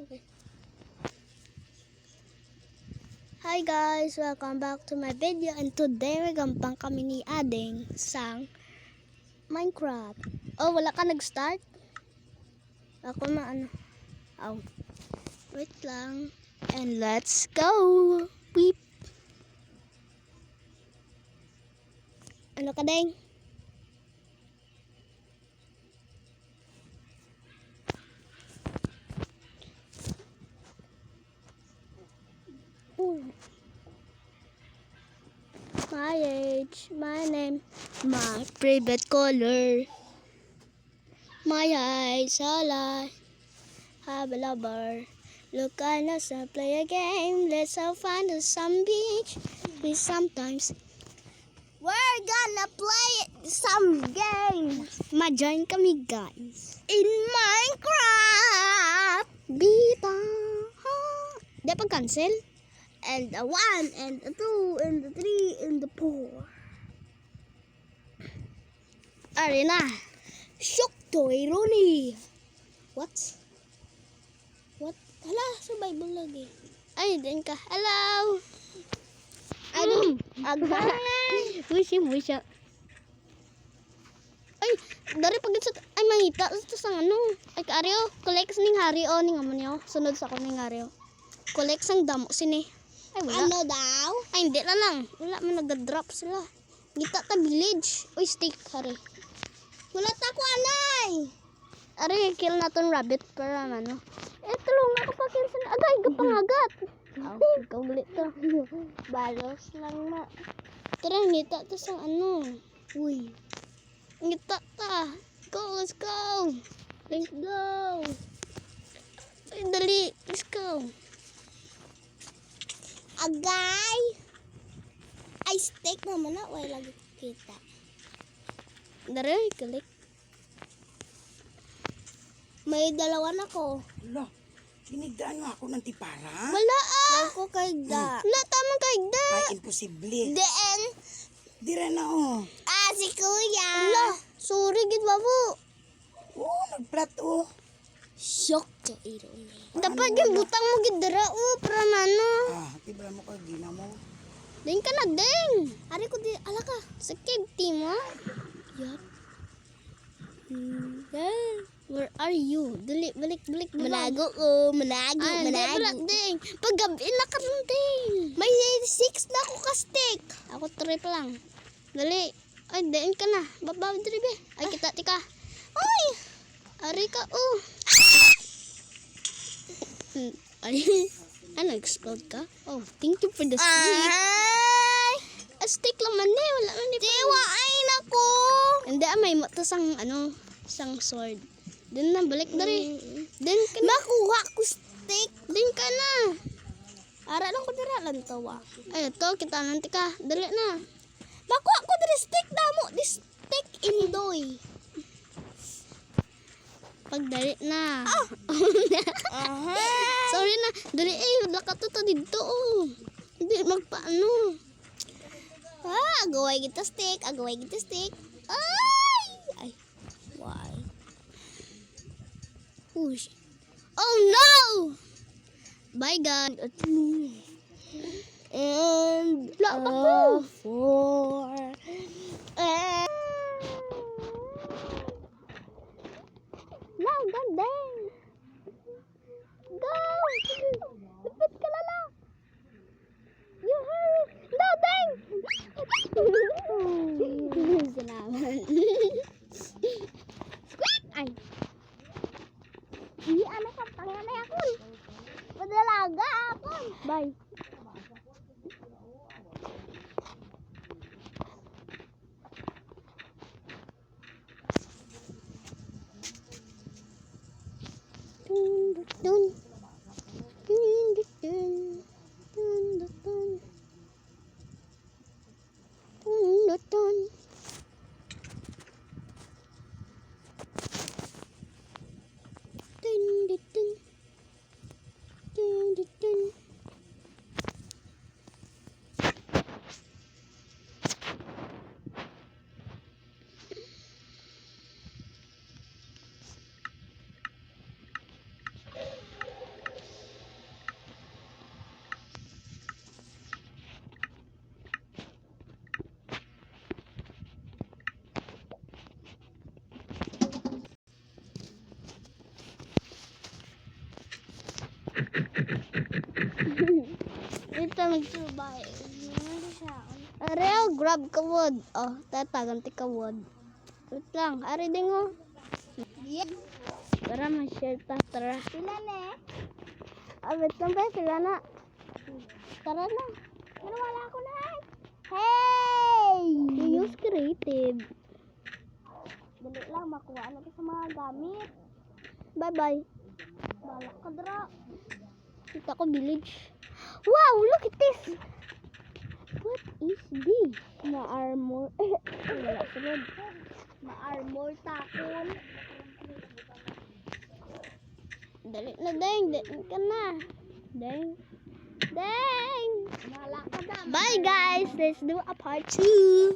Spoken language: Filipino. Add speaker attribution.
Speaker 1: Okay. Hi guys, welcome back to my video, and today magampang kami ni Ading sang Minecraft. Oh, wala ka nag-start? Ako na ano. Oh. Wait lang. And let's go. Beep. Ano ka, Ding? My age, my name, my favorite color. My eyes, all I have a lover. Look, I know some play a game. Let's all find us some beach. We sometimes we're gonna play some games. Ma-join kami guys in Minecraft. Bita. Di pa cancel? And the 1, and the 2, and the 3, and the 4. Arena. Shock toy Rooney. What? What? Hala, survival lagi. Ay, din ka. Hello. Ano? Agay. Wishy. Ay, dari pag sa ay mangita sa sang ano. Ay kaaryo, collect ning hari o ning amo niyo. Sunod sa ko ning hari. Collect sang damo sini. Ay, wala. Ano daw? Ay, hindi na lang. Wala man nag-drop sila. Gita ta village. Uy, steak, hari. Wala ta ko anay. Ari, kill natin rabbit para ano. Tulong ako pa kill sa agay, kapangagat. Oh, ikaw ulit to. Balos lang na. Tara, ngita to sa ano. Uy. Ngita ta. Go, let's go. Let's go. Ay, dali. Let's go. Agay. Ay, steak naman na. Wala lagi kita. Dari, klik. May dalawa na ko.
Speaker 2: Wala, kinigdaan mo ako ng tipara?
Speaker 1: Wala ako kaigda. Wala tamang kaigda.
Speaker 2: Ay, imposible.
Speaker 1: Then,
Speaker 2: Dira na oh.
Speaker 1: si kuya. Wala, sorry gid babu.
Speaker 2: Oo, nagplat oh.
Speaker 1: Shock to iron. Dapat yung butang mo gid dira para ano.
Speaker 2: Tibra mo ka, gina mo.
Speaker 1: Ding ka na ding. Ari ko di, ala ka. Sa cave team mo. Yup. Where are you? Dali, balik. Manago ko, manago. Wala ding. Pag gabi na ka ding. May 6 na ako ka-stick. Ako 3 pa lang. Dali. Ay, dain ka na. Babaw dali be. Ay, kita, tika. Ay! Ari ka, oh. Ay, explode ka? Oh, thank you for the stick. Ay! A stick lang man eh. Wala man eh. Diwa, ay nako. Hindi, may matasang, sang sword. Din na, balik dari. Din ka na. Nakuha ko stick. Din ka na. Ara lang ko dira lang tawa. Ay, ito, kita nanti ka. Dali na. Nakuha ko dira stick na mo. Di stick indoy. Pagdali na. Sorry na. Dali wala ka to dito oh. Hindi magpaano. Agaway kita stick. Ay. Why? Push. Oh no! Bye God. And four. No, gandeng. Go! Lupit ka lala. You hurry. No, dang! Salamat. Squeak! Ay. Hindi, ano ka? Panganay ako. Padalaga ako. Bye. Dun. lang nag-survive. Ariel, grab ka wood. Oh, tatagan ti ka wood. Wait lang, ari din mo. Yeah. Para ma-share ta. Tara. Sila na eh. Wait lang ba? Sila na. Tara na. Pero wala ako na. Hey! You use creative. Dali lang, makuha na sa mga gamit. Bye-bye. Balak ka dra. Kita ko village. Wow, look at this. What is this? Ma-armor. Wala sunod. Ma-armor takon. Dali na, deng. Dali ka na. Deng. Deng. Bye, guys. Let's do a part 2.